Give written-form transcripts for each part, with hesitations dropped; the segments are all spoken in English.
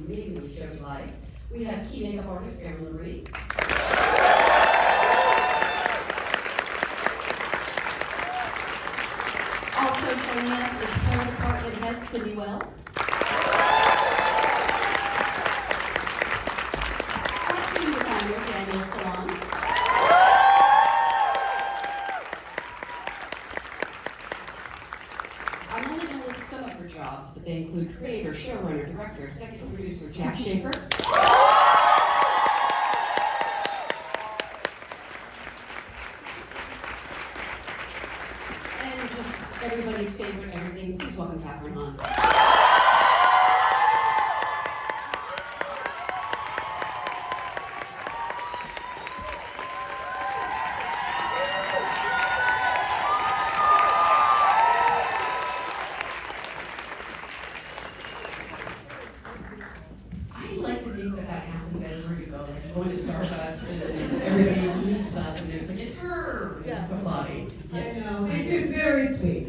amazingly showed life. We have key makeup artist Erin Marie. Also joining us is hair department head Cindy Wells. Costume designer Daniel Salon. I'm only going to list some of her jobs, but they include creator, showrunner, director, executive producer Jack Schaefer. And just everybody's favorite everything. Please welcome Catherine Hahn. That happens everywhere you go. Like you go into Starbucks and everybody leaves up and it's like, it's her! Yeah. It's a body. Yeah. I know. It's very sweet.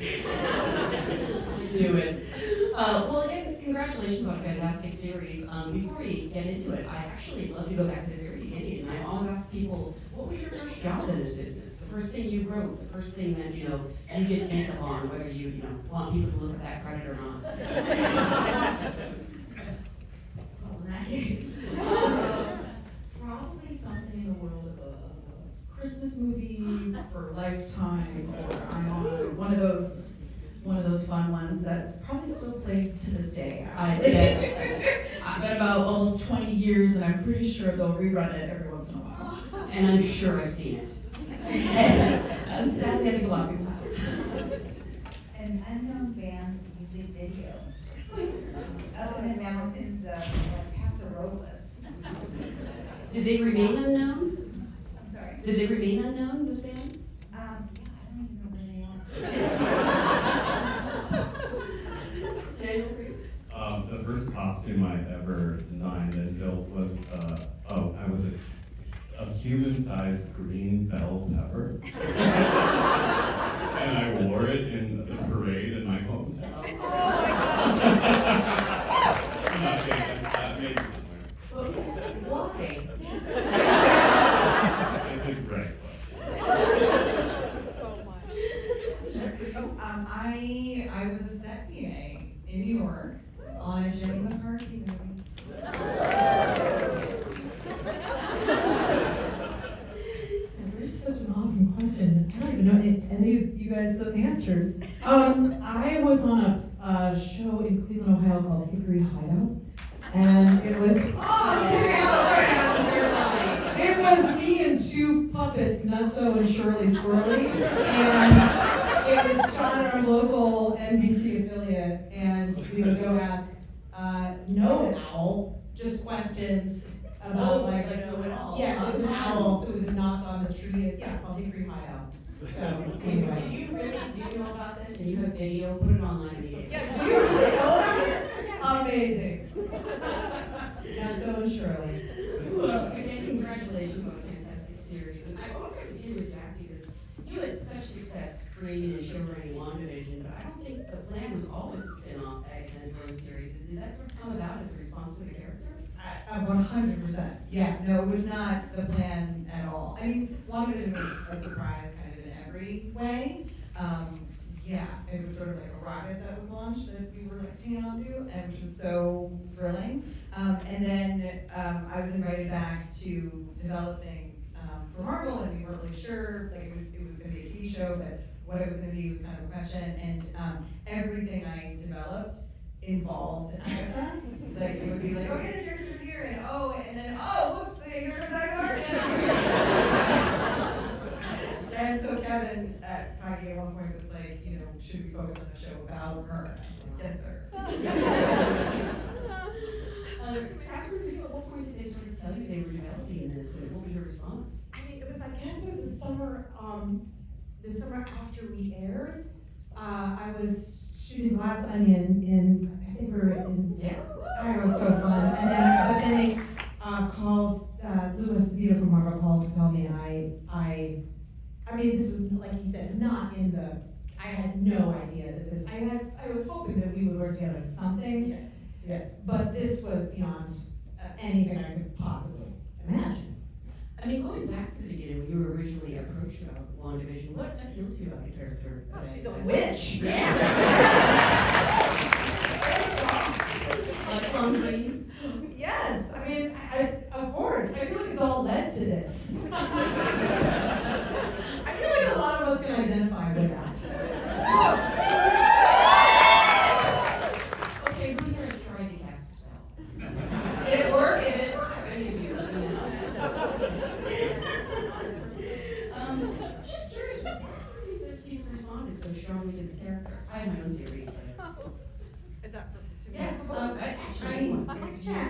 You do it. Well, again, congratulations on a fantastic series. Before we get into it, I actually love to go back to the very beginning, and I always ask people, what was your first job in this business? The first thing you wrote, the first thing that, you get makeup on, whether you want people to look at that credit or not. In that case, probably something in the world of a Christmas movie for Lifetime, or I'm on one of those fun ones that's probably still played to this day. It's been about almost 20 years, and I'm pretty sure they'll rerun it every once in a while. And I'm sure I've seen it. And sadly, I think a lot of people have. An unknown band music video. Up in the mountains of Paso Robles. Did they remain unknown? I'm sorry? Did they remain unknown, this band? Yeah, I don't even know where they are. The first costume I ever designed and built was, I was a human-sized green bell pepper. And I wore it in the parade in my hometown. Oh my God! That made somewhere. Why? It's a great question. So much. I was a set PA in New York on a Jenny McCarthy movie. This is such an awesome question. I don't even know any of you guys those answers. I was on a show in Cleveland, Ohio called Hickory Hideout, and it was it was me and two puppets, Nutso and Shirley Squirrely, and it was shot at our local NBC affiliate, and we would go ask no owl, just questions about like know it all. yeah, so it was an owl, so we would knock on the tree. Yeah, called Hickory Hideout. So anyway. If you really do know about this and you have video, put it online immediately. Yeah, do you really know about it? Amazing. Nutso and Shirley. Well, again, congratulations on a fantastic series. And I also have to begin with Jack because you had such success creating and showrunning WandaVision, but I don't think the plan was always to spin off Agatha and Rose series. Did that sort of come about as a response to the character? 100%. Yeah, no, it was not the plan at all. I mean, WandaVision was a surprise kind of in every way. Yeah, it was sort of like a rocket that was launched that we were like hanging on to, and which was so thrilling. And then I was invited back to develop things for Marvel, and we weren't really sure, like it was going to be a TV show, but what it was going to be was kind of a question. And everything I developed involved Agatha. Like it would be like, okay, the characters are here, and then whoops, here comes Agatha. And so Kevin at Feige at one point was like, should we focus on a show about her? Yes, sir. Catherine, at what point did they sort of tell you they were developing this, and what was your response? I mean, it was, I guess it was the summer after we aired. I was shooting Glass Onion I think we were in, Yeah. it was so fun. And then they called, Lou Esposito from Marvel called to tell me, and I mean, this was, like you said, not in the, I had no idea that this, I was hoping that we would work together on something. Yes. Yes. But this was beyond anything I could possibly imagine. I mean, going back to the beginning, when you were originally approached about WandaVision, what appealed to you about the character? Oh, she's a witch. Yeah. Like Plum Green? Yes, I mean, of course, I feel like it's all led to this. I feel like a lot of us can identify with that. Okay, who here has tried to cast a spell? Did it work? Did it work for any of you? Let me know. Just curious, why do you think this people responded so strongly to this character? I have my own theories, but. Is that to me? Yeah, for both. Actually, I mean, yeah.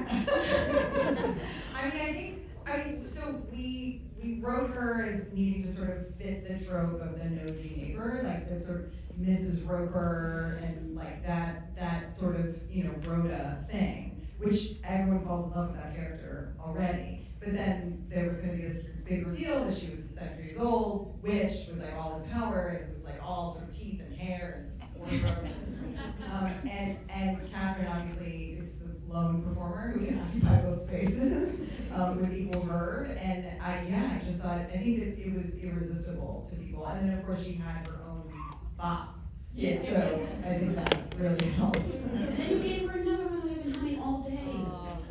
I mean, so we wrote her as needing to sort of fit the trope of the nosy neighbor, like the sort of Mrs. Roper and like that sort of, Rhoda thing, which everyone falls in love with that character already. But then there was gonna be this big reveal that she was a centuries old witch with like all this power, and it was like all sort of teeth and hair and wardrobe. And Catherine obviously is the lone performer who can occupy both spaces with equal verve. And I just thought, I think that it was irresistible to people. And then of course she had her own bop. Yeah. So I think that really helped. And then you gave her another one that I've been humming all day.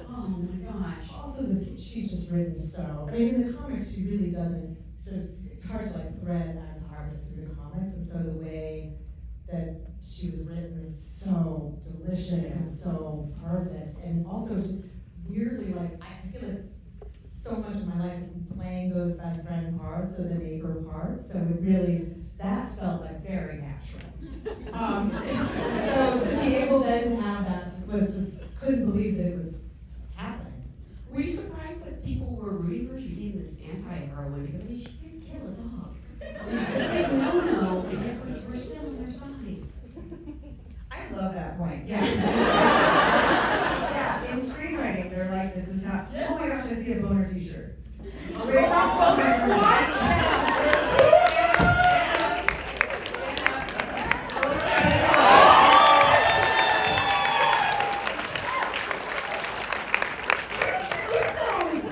Oh my gosh. Also, she's just written so. I mean, in the comics, she really doesn't. It's hard to like thread Agatha Harkness through the comics, and so the way that she was written is so delicious and so perfect, and also just weirdly like I feel like so much of my life is playing those best friend parts or the neighbor parts, so it really that felt like very natural. So to be able then to have that was just couldn't believe that it was happening. Were you surprised that people were rooting for her? She became this anti-heroine because I mean she did kill a dog. I mean, it's a big no-no, and yet we're still on their side. I love that point, yeah. Yeah, in screenwriting, they're like, this is not, oh my gosh, I see a boner t-shirt. Wait, what?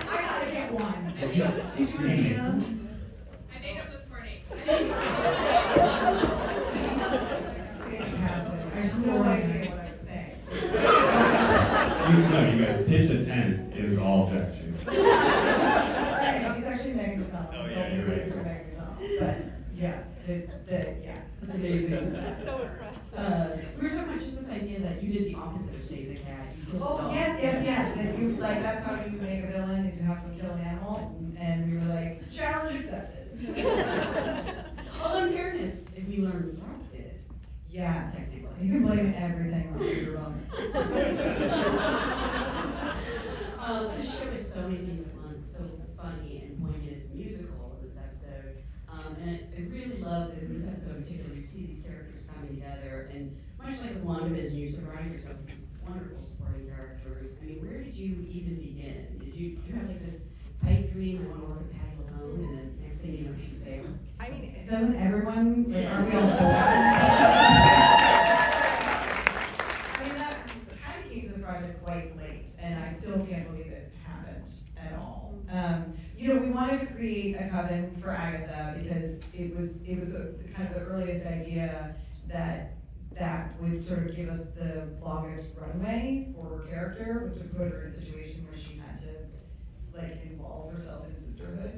I gotta get one. Did you read them? I made them this morning. Fantastic, I have no idea what I'm saying. You guys, pitch a tent is all Jack shoes. Alright, he's actually Megan Thee Stallion. Oh, yeah, you're right. He's Megan Thee Stallion. But, yes, yeah. Amazing. So impressed. We were talking about just this idea that you did the opposite of Save the Cat. You killed the Oh, dog. yes, that you, like, that's how you make a villain, is you have to kill an animal, and we were like, challenge accepted. Although in fairness, if we learned Rob did it. Yes, Technically. you can blame everything on Mr. Bowman. This show is so many things at once. It's so funny and poignant. It's musical in this episode. And I really love that in this episode in particular, you see these characters coming together. And much like with WandaVision, you surround yourself with these wonderful supporting characters. I mean, where did you even begin? Did you have like this pipe dream, I want to work with Patty LaPone, and then next thing you know, she's there? I mean, doesn't everyone, like, are we all bored? I mean, Patty came to the project quite late, and I still can't believe it happened at all. We wanted to create a coven for Agatha because it was kind of the earliest idea that would sort of give us the longest runway for her character, was to put her in a situation where she had to like involve herself in sisterhood.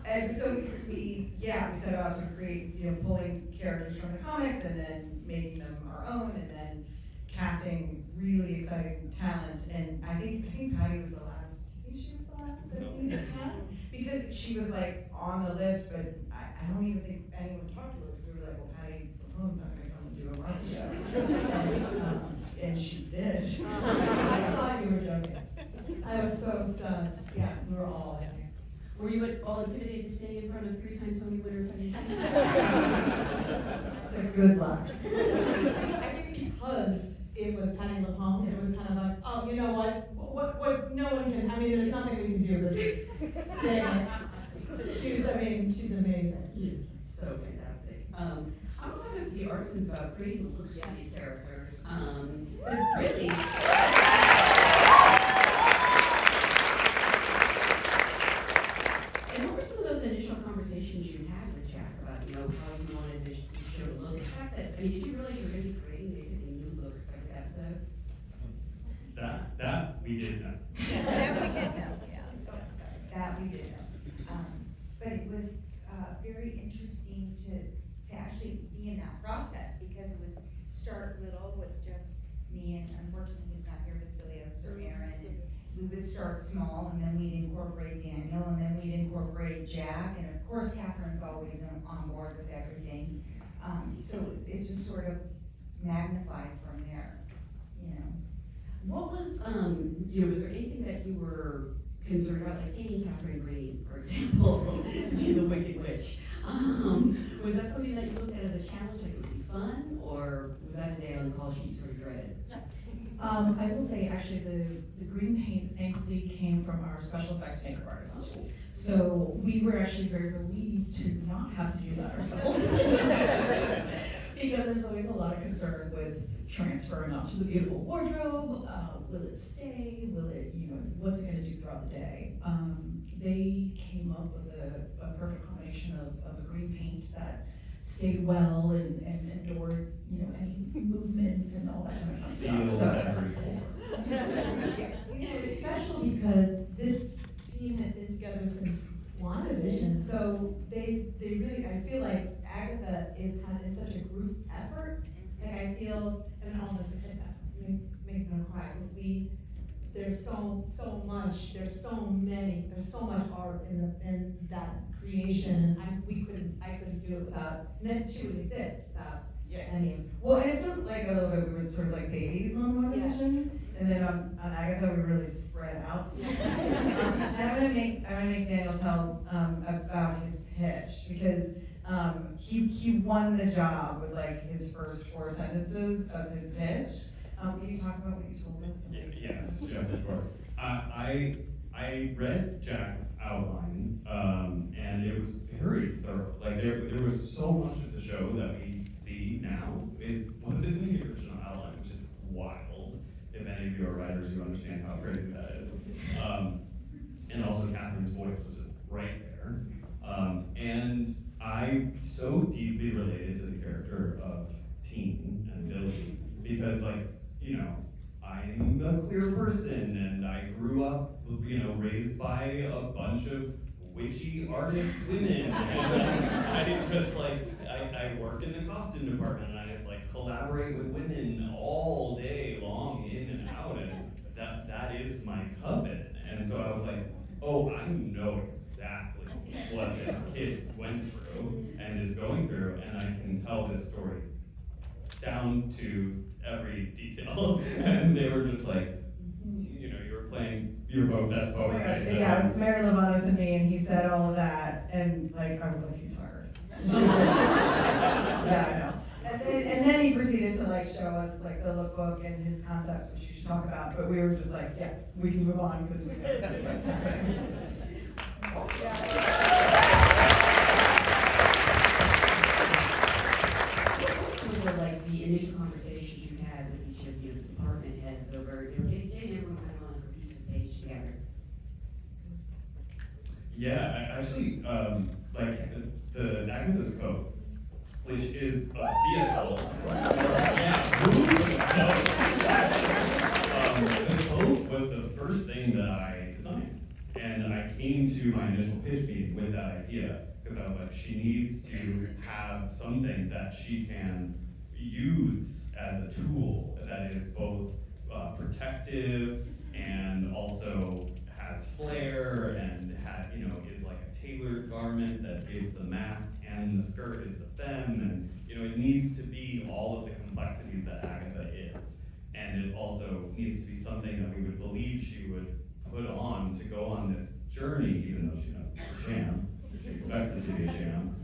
And so we set about sort of create, pulling characters from the comics and then making them our own, and then casting really exciting talent. And I think Patty was the last. I think she was the last that we cast because she was like on the list, but I don't even think anyone talked to her because we were like, well, Patty LaPone's not going to come and do a Marvel show, and she did. I thought you were joking. I was so stunned. Yeah, we were all in. Were you at all intimidated to stay in front of three-time Tony winner Penny? It's like good luck. I think because it was Patty LaPone, it was kind of like, oh, you know what, no one can, I mean, there's nothing we can do but just sing it. She's amazing. So fantastic. I want to talk to the artisans about creating the looks for these characters. It's really. And what were some of those initial conversations you had with Jack about, how you wanted this show to look? The fact that, did you realize you were going to be creating basically new looks every episode? That we did know. That we did know, yeah. That we did know. But it was, very interesting to actually be in that process, because it would start little with just me, and unfortunately he's not here, Vasilios or Aaron, and we would start small, and then we'd incorporate Daniel, and then we'd incorporate Jack, and of course Catherine's always on board with everything. So it just sort of magnified from there, What was, was there anything that you were concerned about, like painting Catherine Green, for example, the Wicked Witch? Was that something that you looked at as a challenge, like it would be fun, or was that a day on the call sheet you sort of dreaded? I will say, actually, the green paint thankfully came from our special effects makeup artist. So we were actually very relieved to not have to do that ourselves. Because there's always a lot of concern with transferring onto the beautiful wardrobe. Will it stay? Will it, what's it gonna do throughout the day? They came up with a perfect combination of a green paint that stayed well and endured, any movement and all that kind of Seal stuff. So, every pore. It's special because this team has been together since WandaVision, so they really, I feel like Agatha is such a group effort. Like I feel, and all this, make them cry, because there's so much, there's so much art in that creation, and I couldn't do it without, and then she would exist without any of. Well, and it feels like a little bit, we were sort of like babies on one edition, and then on Agatha, we really spread out. And I'm gonna make Daniel tell, about his pitch, because, he won the job with like his first 4 sentences of his pitch. Can you talk about what you told us? Yes, of course. I read Jack's outline, and it was very thorough. Like there was so much of the show that we see now was in the original outline, which is wild. If any of you are writers, you understand how crazy that is. And also Catherine's voice was just right there. And I so deeply related to the character of Teen and Billy, because I'm a queer person, and I grew up, raised by a bunch of witchy artist women, and I work in the costume department, and I collaborate with women all day long, in and out, and that is my coven. And so I was like, oh, I know exactly what this kid went through and is going through, and I can tell this story down to every detail. And they were just like, you were playing your best Oh poker my gosh, face. yeah, it was Mary Lovatos and me, and he said all of that, and I was like, he's hard. And she was like, yeah, I know. And then he proceeded to show us the lookbook and his concepts, which you should talk about, but we were just like, yeah, we can move on because we know this is what's happening. What were the initial conversations you had with each of your department heads over, getting everyone kind of on a cohesive page together? Yeah, I actually, the Agatha's Code, which is a vehicle. The code was the first thing that I designed. And I came to my initial pitch meeting with that idea, because I was like, she needs to have something that she can use as a tool that is both protective and also has flair and is like a tailored garment that gives the mask and the skirt is the femme, and it needs to be all of the complexities that Agatha is. And it also needs to be something that we would believe she would put on to go on this journey, even though she knows it's a sham. She expects it to be a sham.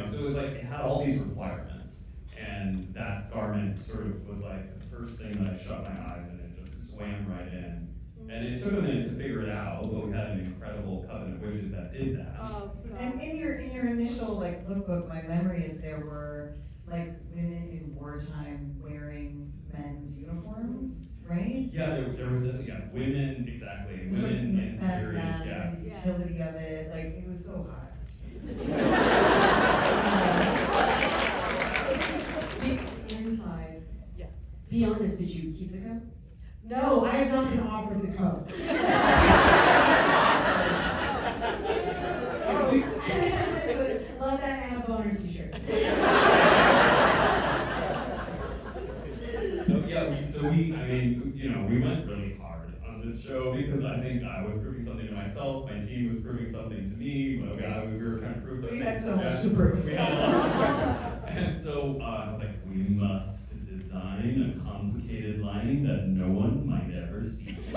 So it was it had all these requirements. And that garment sort of was the first thing that I shut my eyes and it just swam right in. And it took a minute to figure it out, but we had an incredible coven of witches that did that. And in your initial like lookbook, my memory is there were like women in wartime wearing men's uniforms, right? Yeah, there was women, exactly, women in theory, Mass yeah. and the utility of it, like it was so hot. Inside. Be honest, did you keep the coat? No, I have not been offered the coat. Love that Anna Boner t-shirt. No, yeah, we went really hard on this show because I think I was proving something to myself, my team was proving something to me, but we were trying to prove that. We had so much to prove. We had a lot. And so I was like, we must design a complicated lining that no one might ever see. It's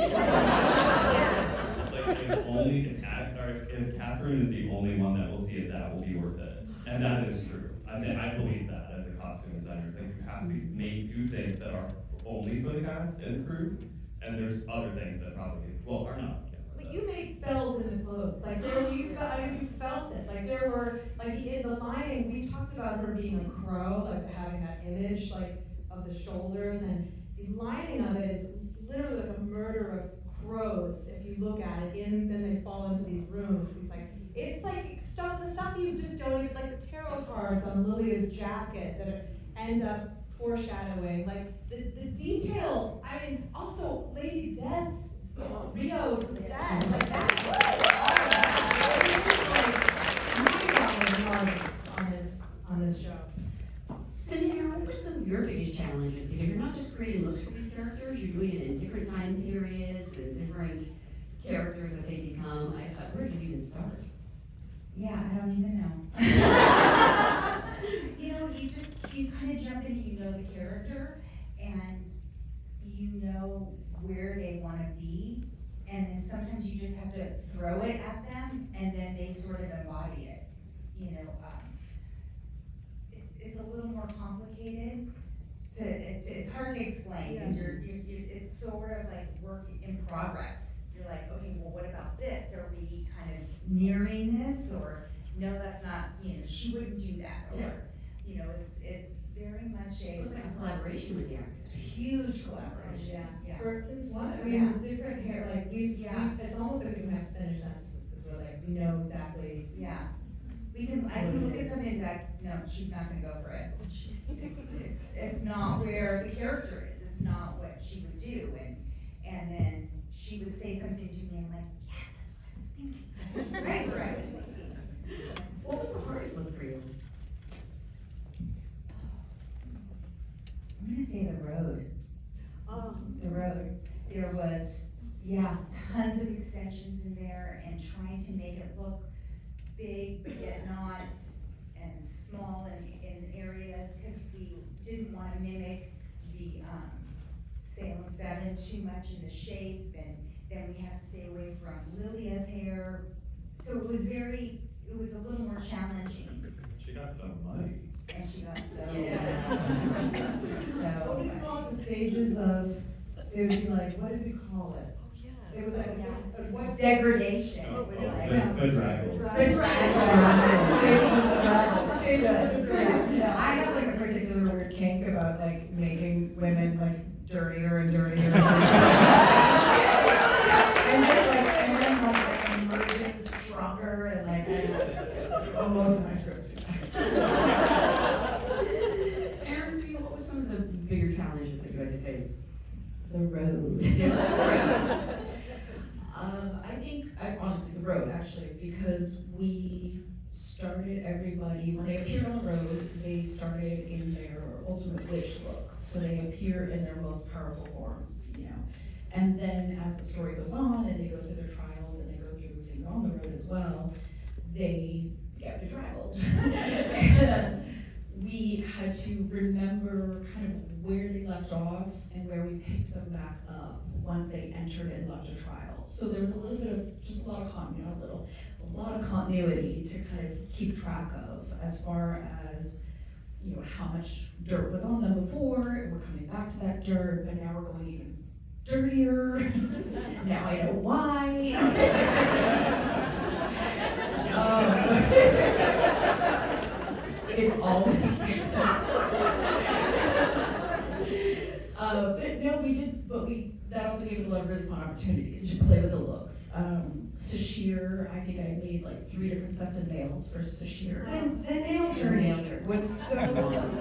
like if Catherine is the only one that will see it, that will be worth it. And that is true. I believe that as a costume designer. It's like you have to do things that are only for the cast and crew, and there's other things that probably, are not. But you made spells in the clothes, like you felt it, like there were, like in the lining, we talked about her being a crow, like having that image, like of the shoulders, and the lining of it is literally like a murder of crows, if you look at it, then they fall into these rooms, it's like the stuff you just don't even, like the tarot cards on Lilia's jacket that end up foreshadowing, like the detail, I mean, also Lady Death's Rio to the death, like that's on this show. Cindy, what were some of your biggest challenges? Because you're not just creating looks for these characters, you're doing it in different time periods and different characters that they become. Where did you even start? Yeah, I don't even know. You kind of jump in, you know the character, and you know where they want to be, and then sometimes you just have to throw it at them, and then they sort of embody it. It's a little more complicated. It's hard to explain because it's sort of like work in progress. You're like, okay, well, what about this? Are we kind of nearing this, or no, that's not. She wouldn't do that, or it's very much So it's like a collaboration with the actors. huge collaboration. Yeah. Since what? I mean, different hair, like it's almost like we have to finish sentences, because we're like, we know exactly. Yeah. I can look at something that, no, she's not gonna go for it. It's not where the character is, it's not what she would do, and then she would say something to me, and I'm like, yes, that's what I was thinking. Right. What was the hardest look for you? I'm gonna say the road. The road. There was, tons of extensions in there, and trying to make it look big, but yet not, and small in areas, because we didn't want to mimic the Salem 7 too much in the shape, and then we had to stay away from Lilia's hair. So it was a little more challenging. She got some money. And she got so. What did we call it, the stages of, it would be like, what did we call it? It was like, what? Degradation. Oh, It was the draggle. The draggle. I have like a particular weird kink about like making women like dirtier and dirtier. And then emerging stronger and like most of my scripts do that. Aaron, for you, what were some of the bigger challenges that you had to face? The road. Honestly, the road, actually, because we started everybody, when they appeared on the road, they started in their ultimate witch look. So they appear in their most powerful forms, And then as the story goes on, and they go through their trials, and they go through things on the road as well, they get bedraggled. And we had to remember kind of where they left off and where we picked them back up once they entered and left a trial. So there was a little bit of, just a lot of continuity to kind of keep track of as far as, how much dirt was on them before, and we're coming back to that dirt, but now we're going even dirtier. Now but that also gave us a lot of really fun opportunities to play with the looks. Sashir, I think I made like 3 different sets of nails for Sashir. The nail journey was so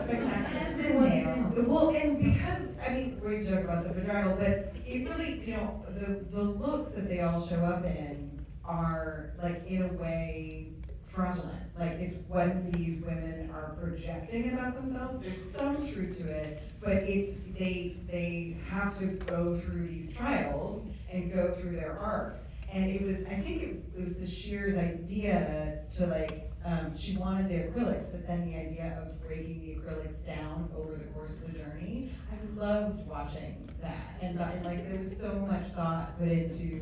spectacular. Well, and because, I mean, we joke about the vaginal, but it really, you know, the looks that they all show up in are like, in a way, fraudulent. Like, it's what these women are projecting about themselves. There's some truth to it, but it's, they have to go through these trials and go through their arcs. And it was, I think it was Sashir's idea to like, she wanted the acrylics, but then the idea of breaking the acrylics down over the course of the journey, I loved watching that. And like, there was so much thought put into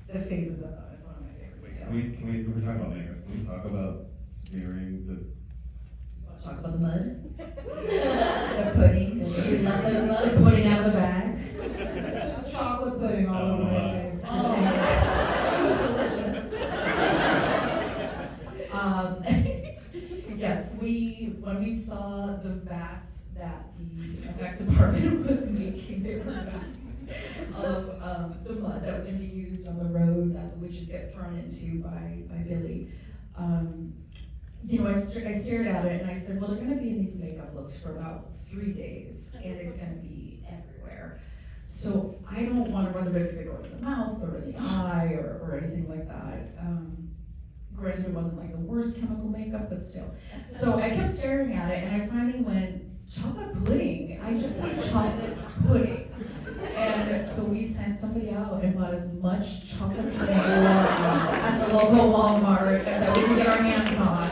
the phases of them. It's one of my favorite details. Can we, we're talking about makeup, can we talk about smearing the? You wanna talk about the mud? The pudding. She was like the pudding out of the bag. Just chocolate pudding all over my face. Yes, when we saw the vats that the effects department was making, they were vats of the mud that was gonna be used on the road that the witches get thrown into by Billy. You know, I stared at it and I said, well, they're gonna be in these makeup looks for about 3 days, and it's gonna be everywhere. So I don't wanna run the risk of it going in the mouth or in the eye or anything like that. Granted, it wasn't like the worst chemical makeup, but still. So I kept staring at it and I finally went, chocolate pudding, I just like chocolate pudding. And so we sent somebody out and bought as much chocolate pudding at the local Walmart that we could get our hands on,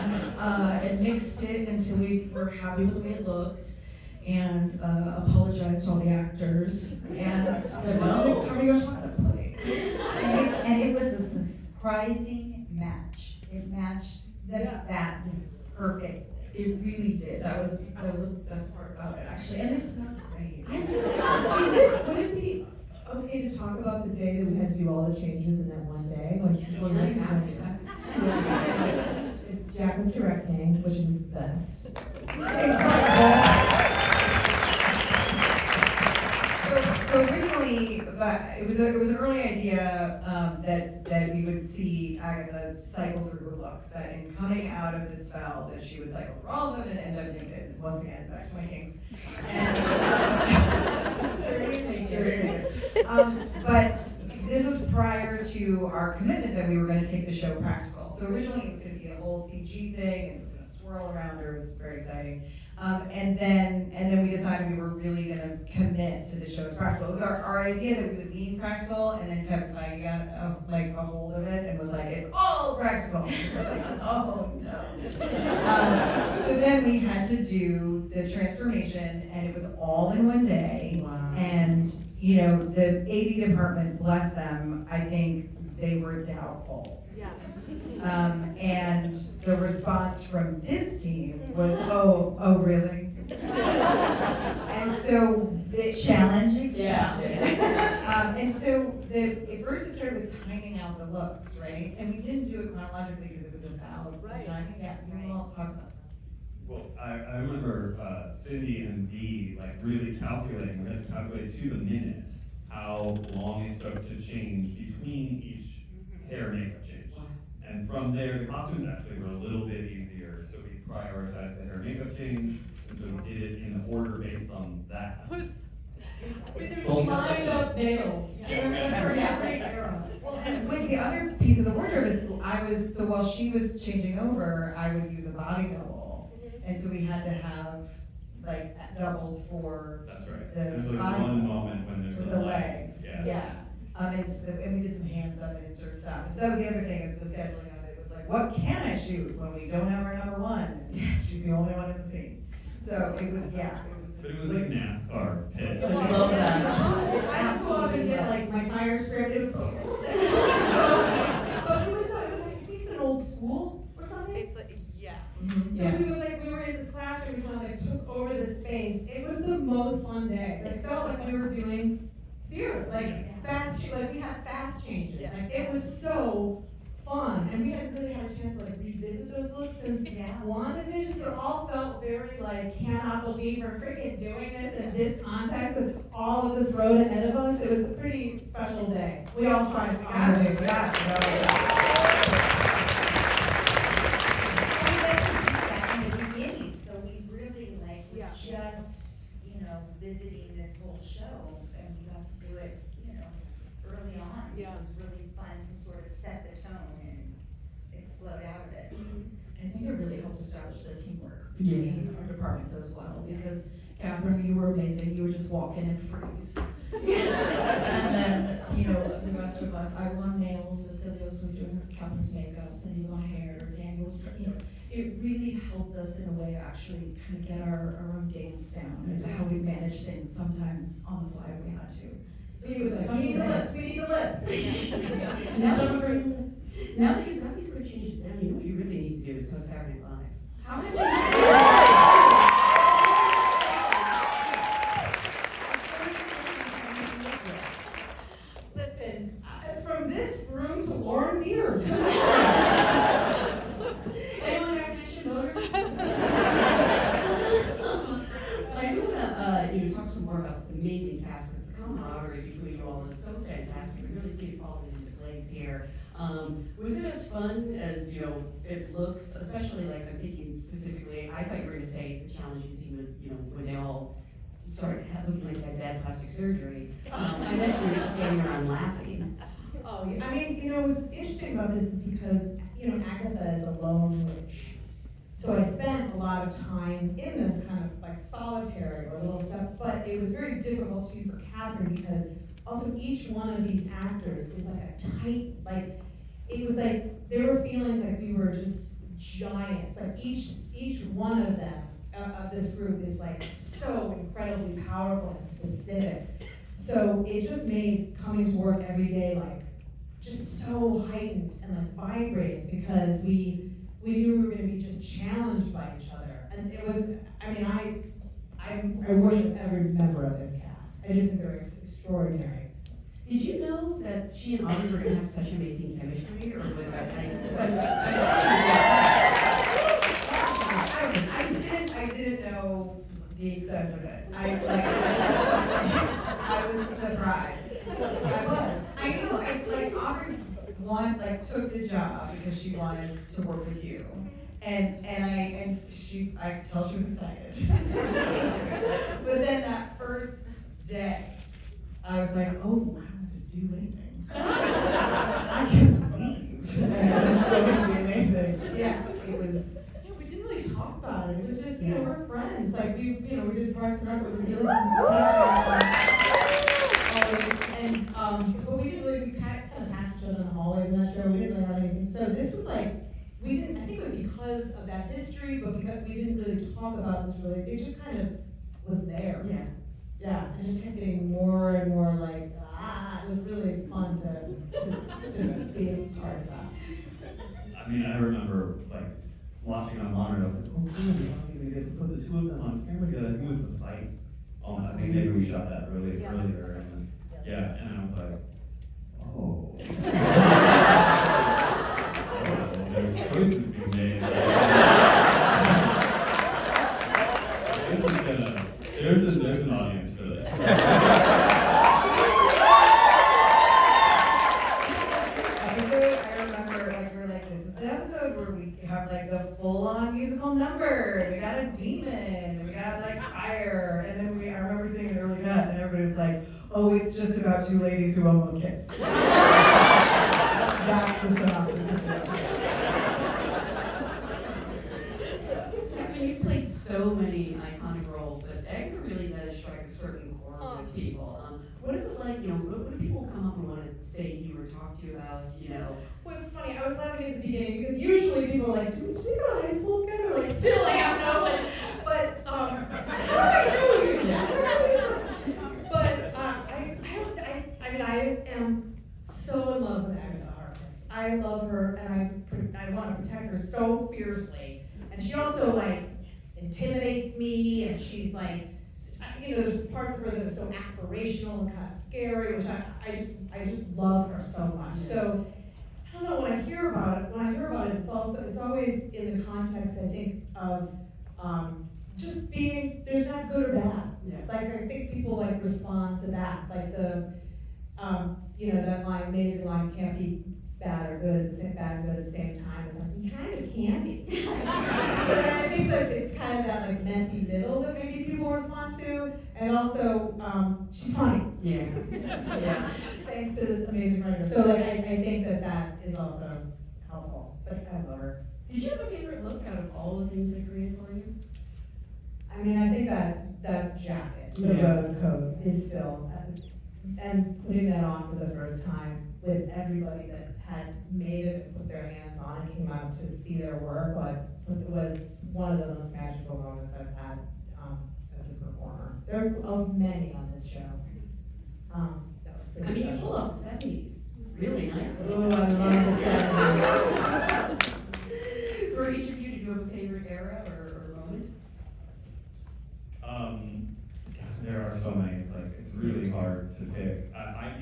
and mixed it until we were happy with the way it looked, and apologized to all the actors, and said, well, we'll cover your chocolate pudding. And it was a surprising match. It matched the bats perfectly. It really did. That was the best part about it, actually, and it smelled great. Would it be okay to talk about the day that we had to do all the changes in that one day? Like, Well, you have to. Yeah. Jack was directing, which is the best. So originally, it was an early idea that we would see Agatha cycle through her looks. That in coming out of the spell, that she would cycle through all of them and end up naked. Once again, back to my kinks. But this was prior to our commitment that we were going to take the show practical. So originally, it was going to be a whole CG thing, and it was going to swirl around her. It was very exciting. And then we decided we were really gonna commit to the show as practical. It was our idea that we would lean practical, and then Kevin Feige got like a hold of it and was like, it's all practical. We were like, oh no. So then we had to do the transformation, and it was all in one day. Wow. And you know, the AD department, bless them, I think they were doubtful. And the response from this team was, oh, really? And so the Challenge accepted. And so at first it started with timing out the looks, right? And we didn't do it chronologically because it was about the timing. Yeah, you all talk about that. Well, I remember Cindy and V like really calculating, we had to calculate to the minute how long it took to change between each hair makeup change. And from there, the costumes actually were a little bit easier, so we prioritized the hair makeup change, and so we did it in the order based on that. Lined up nails. Well, and with the other piece of the wardrobe is, so while she was changing over, I would use a body double. And so we had to have like doubles for That's right. the There's like body one double moment when there's with some the legs. legs. Yeah. And we did some hand stuff and insert stuff. And so that was the other thing, is the scheduling of it was like, what can I shoot when we don't have our number one? And she's the only one in the scene. So it was, But it was like NASCAR pit. I love that. I don't go up and get like my tire stripped. It was cool. But it was like, I think an old school or something. It's like, yeah. So we were in this classroom, we kind of like took over the space. It was the most fun day. It felt like we were doing theater, like we had fast changes. Yeah. Like it was so fun, and we hadn't really had a chance to like revisit those looks since WandaVision. So it all felt very like, cannot believe we're freaking doing this in this context. all of this road ahead of us. It was a pretty special day. We all tried, we got it, we got it. We like to do that in the beginning, so we really like, we're Yeah. just, visiting this whole show, and we got to do it, early on. Yeah. It was really fun to sort of set the tone and explode out of it. I think it really helped establish the teamwork between our departments as well, because Catherine, you were amazing, you would just walk in and freeze. And then, the rest of us, I was on nails, Vasilios was doing Catherine's makeup, Cindy was on hair, Daniel was, it really helped us in a way to actually kind of get our own dance down as to how we manage things sometimes on the fly if we had to. So he was like, we need the lips, we need the lips. Now that you've got these quick changes down, you know what you really need to do is host Saturday Night Live. How many? Listen, from this room to Lauren's ears. Anyone have connection voters? I do wanna, talk some more about this amazing cast, because the camaraderie between you all is so fantastic. We really see it falling into place here. Was it as fun as, it looks, especially like, I'm thinking specifically, I thought you were gonna say the challenging scene was, when they all started looking like they had bad plastic surgery. I bet you were just standing around laughing. Oh, yeah. I mean, what's interesting about this is because, Agatha is a lone witch. So I spent a lot of time in this kind of like solitary or little stuff, but it was very difficult too for Catherine because also each one of these actors is like a tight, it was like, there were feelings like we were just giants, like each one of them, of this group is like so incredibly powerful and specific. So it just made coming to work every day just so heightened and vibrant because we knew we were gonna be just challenged by each other. And it was, I worship every member of this cast. I just think they're extraordinary. Did you know that she and Aubrey were gonna have such amazing chemistry, or was that I didn't know the extent of it. I was surprised. I was. I knew, Aubrey took the job because she wanted to work with you. I could tell she was excited. But then that first day, I was like, oh, I don't have to do anything. I can leave. This is so gonna be amazing. Yeah, it was. We didn't really talk about it. It was just, we're friends. We did Parks and Rec, but we really didn't talk about it. But we didn't really, we kind of passed each other in the hallways in that show. We didn't really have anything. So this was I think it was because of that history, but because we didn't really talk about this really, it just kind of was there. Yeah. Yeah, and just kept getting more and more it was really fun to be a part of that. I mean, I remember watching on monitor, I was like, oh, cool, we get to put the two of them on camera together. Who was the fight? I think maybe we shot that earlier, and and I was like, oh. There's choices being made. There's an audience for this. I remember, we're this is the episode where we have the full-on musical number, and we got a demon, and we got fire, and then I remember seeing an early cut, and everybody's like, oh, it's just about two ladies who almost kissed. That's the synopsis of the episode. You've played so many iconic roles, but Agatha really does strike a certain chord with people. What is it like, what do people come up and want to say to you or talk to you about, Well, it's funny, I was laughing at the beginning because usually people are like, do we go to high school together? Still, I have no, but, how do I know you? But, I am so in love with Agatha Harkness. I love her and I want to protect her so fiercely. And she also intimidates me, and she's there's parts of her that are so aspirational and kind of scary, which I just love her so much. So I don't know, when I hear about it, it's always in the context, I think, of just being, there's not good or bad. Yeah. Like, I think people like respond to that, like you know, that line, amazing line, can't be bad or good, bad and good at the same time, it's like, we kind of can be. But I think that it's kind of that like messy middle that maybe people respond to, and also, she's funny. Yeah. Yeah. Thanks to this amazing writer, so like, I think that is also helpful, but I love her. Did you have a favorite look out of all the things they created for you? I mean, I think that jacket, the Yeah. road coat is still, and putting that on for the first time with everybody that had made it, and put their hands on it, came out to see their work, like, it was one of the most magical moments I've had, as a performer. There are many on this show. That was pretty I mean, you special. pull off the 70s really nicely. Oh, I love the 70s. For each of you, did you have a favorite era or moment? God, there are so many. It's like it's really hard to pick. I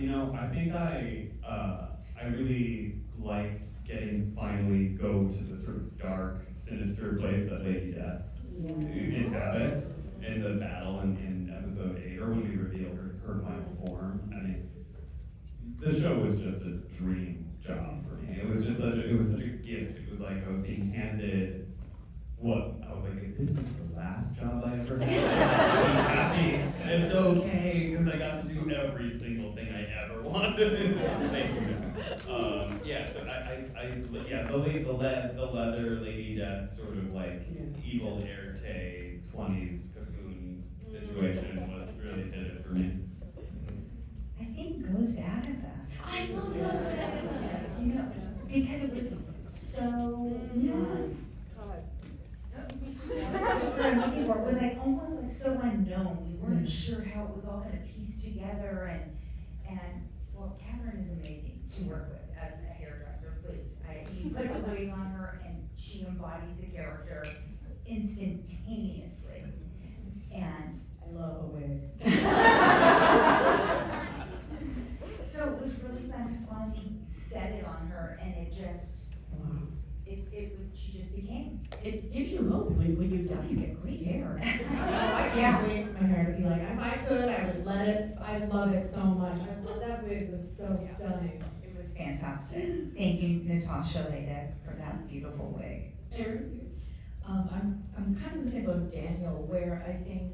think I really liked getting finally go to the sort of dark, sinister place that Lady Death inhabits in the battle in episode 8, or when we reveal her final form. I mean, the show was just a dream job for me. It was such a gift. It was like I was being handed what I was like, this is the last job I ever had. I'm happy. It's okay because I got to do every single thing I ever wanted. Thank you. Yeah. So the leather Lady Death sort of like evil Erte 20s cocoon situation was really did it for me. I think Ghost Agatha. I love Ghost Agatha. You know, because it was so, that's what I'm looking for. It was like almost like so unknown. We weren't sure how it was all gonna piece together, and well, Catherine is amazing to work with as a hairdresser, please. You put the wig on her and she embodies the character instantaneously. And I love a wig. so it was really fun to finally set it on her, and it just, she just became. It gives you hope when you die, you get great hair. I can't wait for my hair to be like, if I could, I would let it, I love it so much. I love that wig, it was so stunning. It was fantastic. Thank you, Natasha Leda, for that beautiful wig. Erin? I'm kind of in the same boat as Daniel, where I think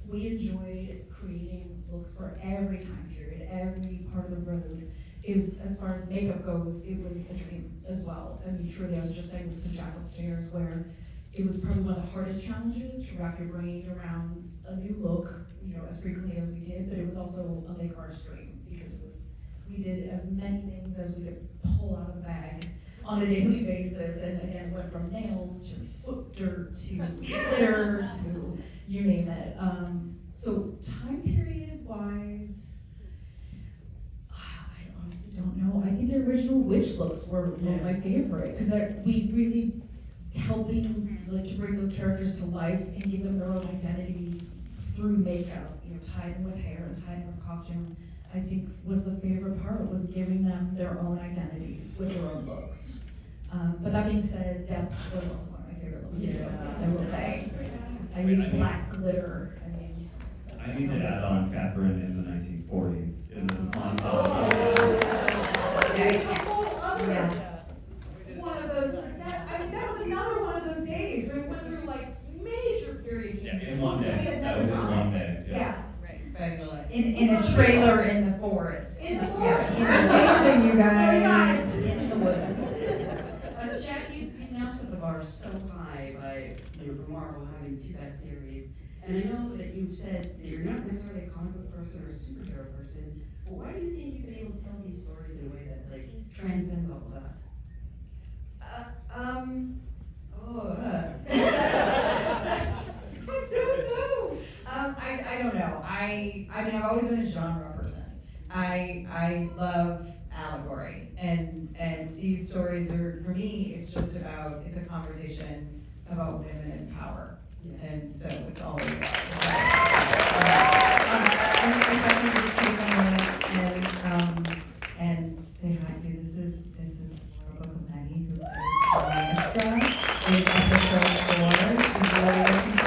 we enjoyed creating looks for every time period, every part of the road. It was, as far as makeup goes, it was a dream as well. I mean, truly, I was just saying this to Jack upstairs, where it was probably one of the hardest challenges to wrap your brain around a new look, you know, as frequently as we did, but it was also a make artist dream, because we did as many things as we could pull out of the bag on a daily basis, and again, went from nails to foot dirt to glitter to you name it. So time period wise, I honestly don't know. I think the original witch looks were my favorite, because we really helping like to bring those characters to life and give them their own identities through makeup, you know, tied in with hair and tied in with costume. I think was the favorite part, was giving them their own identities with their own looks. But that being said, Death was also one of my favorite looks too, I will say. I used black glitter, I mean. I need to add on Catherine in the 1940s in the montage. One of those, that was another one of those days where we went through like major period Yeah, changes. in one day. That was in one day. Yeah. In a trailer in the forest. In the forest. Amazing, you guys. In the woods. Jack, you've now set the bar so high by, for Marvel having 2 best series. And I know that you've said that you're not necessarily a comic book person or a superhero person, but why do you think you've been able to tell these stories in a way that like transcends all of that? I don't know. I mean, I've always been a genre person. I love allegory, and these stories are, for me, it's just about, it's a conversation about women and power, and so it's always. I'm definitely just take a moment and say hi to, this is Laura Bocampetti, who is my extra. It's episode 4. She's really looking for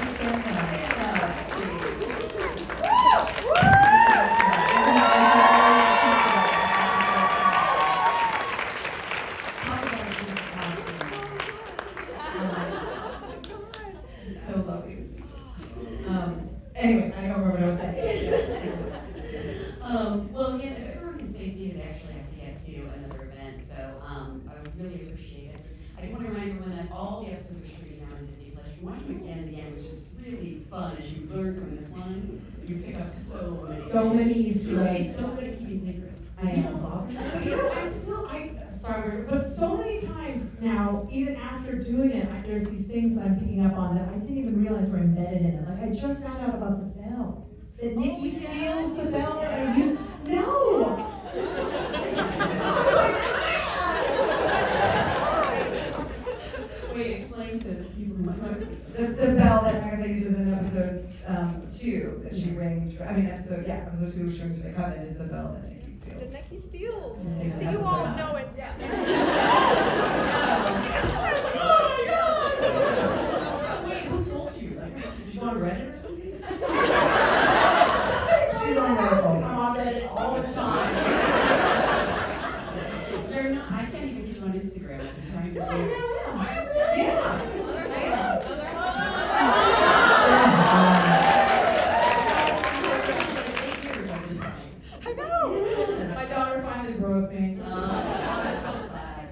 Well, again, if everyone can stay seated, I actually have to get to another event, so, I would really appreciate it. I do want to remind everyone that all the episodes are streaming now on Disney Plus. You watch them again and again, which is really fun as you learn from this one. You pick up so many Easter eggs. So good at keeping secrets. I am. I'm sorry, but so many times now, even after doing it, there's these things that I'm picking up on that I didn't even realize were embedded in it. Like I just found out about the bell. That Nikki steals the bell that I use. No! Wait, explain to people who might not. The bell that Agatha uses in episode 2 that she rings for, episode 2 she rings for the coven is the bell that Nikki The steals. Nikki steals. Yeah. So you all know it. Wait, who told you? Like, did you go on Reddit or something? She's on Reddit. I'm on Reddit all the time. You're not, I can't even get you on Instagram. I'm trying to. I know. My daughter finally broke me. I'm so glad.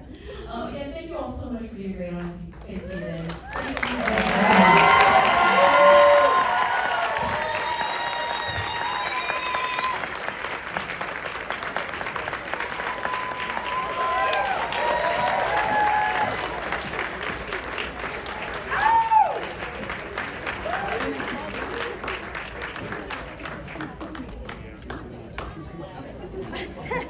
Again, thank you all so much for being great on Stay Seated. Ha